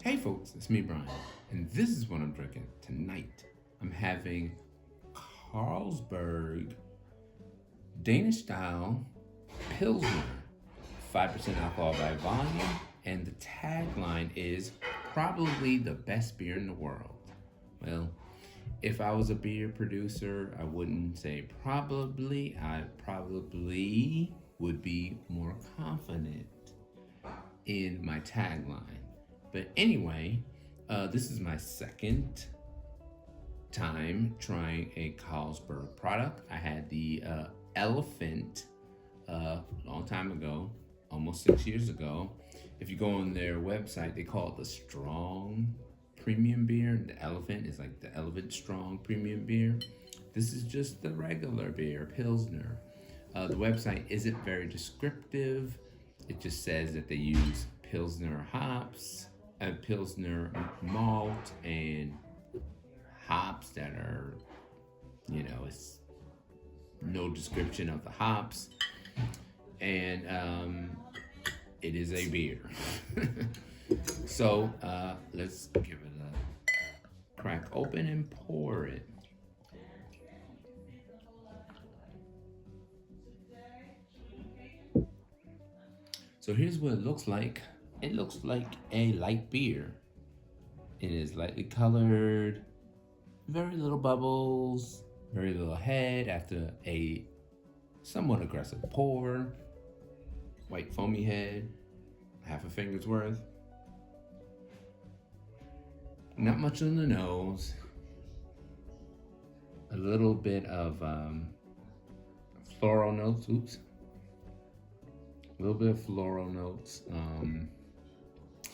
Hey folks, it's me Brian, and this is what I'm drinking tonight. I'm having Carlsberg Danish style Pilsner, 5% alcohol by volume, and the tagline is probably the best beer in the world. Well, if I was a beer producer, I wouldn't say probably. I probably would be more confident in my tagline. But anyway, this is my second time trying a Carlsberg product. I had the Elephant a long time ago, almost 6 years ago. If you go on their website, they call it the Strong Premium Beer. The Elephant is like the Elephant Strong Premium Beer. This is just the regular beer, Pilsner. The website isn't very descriptive. It just says that they use Pilsner hops, Pilsner malt, and hops that are, it's no description of the hops. And it is a beer. So let's give it a crack open and pour it. So here's what it looks like. It looks like a light beer. It is lightly colored, very little bubbles, very little head after a somewhat aggressive pour. White foamy head, half a finger's worth. Not much on the nose. A little bit of floral notes. Oops. A little bit of floral notes.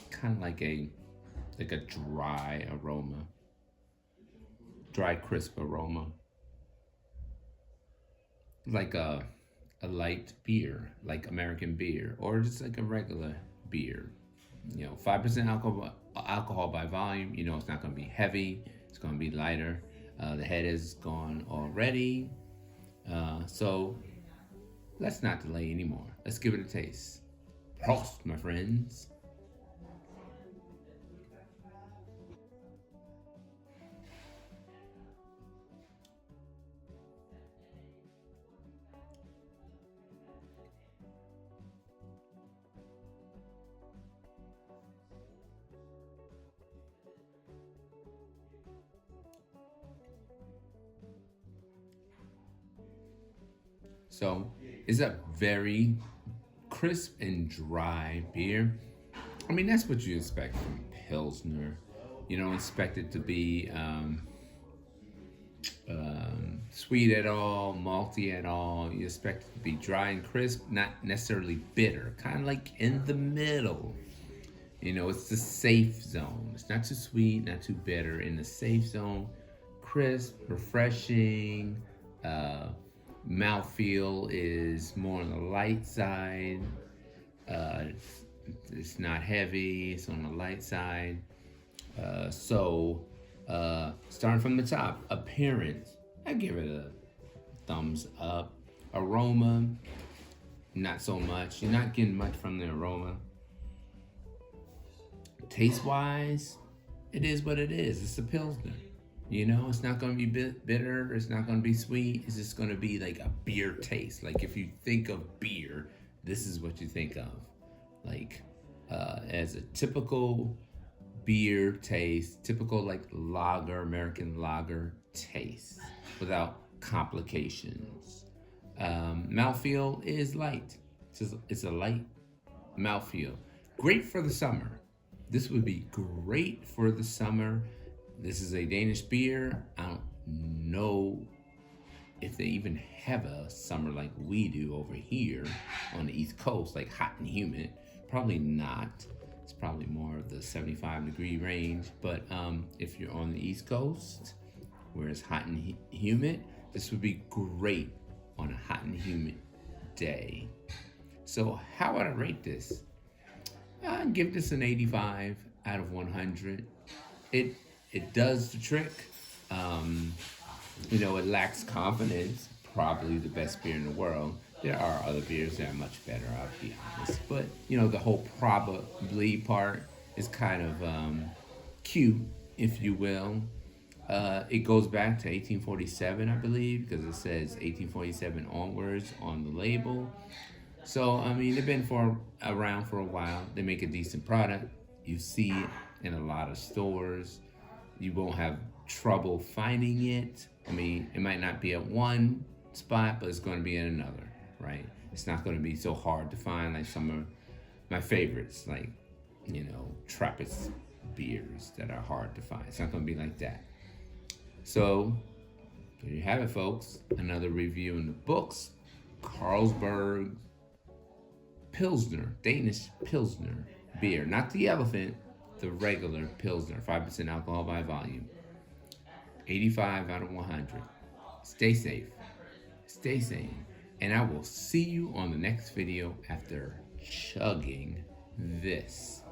Kind of like a dry aroma, dry crisp aroma, like a light beer, like American beer, or just like a regular beer. 5% alcohol by volume. It's not going to be heavy. It's going to be lighter. The head is gone already. So let's not delay anymore. Let's give it a taste. Prost, my friends. So it's a very crisp and dry beer. I mean, that's what you expect from Pilsner. You don't expect it to be sweet at all, malty at all. You expect it to be dry and crisp, not necessarily bitter, kind of like in the middle. It's the safe zone. It's not too sweet, not too bitter, in the safe zone. Crisp, refreshing. Mouthfeel is more on the light side. It's not heavy. It's on the light side. Starting from the top, appearance, I give it a thumbs up. Aroma, not so much. You're not getting much from the aroma. Taste-wise, it is what it is. It's a Pilsner. It's not going to be bitter. It's not going to be sweet. It's just going to be like a beer taste. Like if you think of beer, this is what you think of. Like as a typical beer taste, typical like lager, American lager taste without complications. Mouthfeel is light. It's a light mouthfeel. Great for the summer. This would be great for the summer. This is a Danish beer. I don't know if they even have a summer like we do over here on the East Coast, like hot and humid. Probably not. It's probably more of the 75-degree range. But if you're on the East Coast, where it's hot and humid, this would be great on a hot and humid day. So how would I rate this? I'd give this an 85 out of 100. It does the trick. It lacks confidence. Probably the best beer in the world. There are other beers that are much better, I'll be honest. But, the whole probably part is kind of cute, if you will. It goes back to 1847, I believe, because it says 1847 onwards on the label. So I mean, they've been around for a while. They make a decent product. You see it in a lot of stores. You won't have trouble finding it. I mean, it might not be at one spot, but it's going to be in another, right? It's not going to be so hard to find like some of my favorites, like, Trappist beers that are hard to find. It's not going to be like that. So, there you have it, folks. Another review in the books. Carlsberg Pilsner, Danish Pilsner beer. Not the elephant, the regular Pilsner, 5% alcohol by volume. 85 out of 100. Stay safe. Stay sane. And I will see you on the next video after chugging this.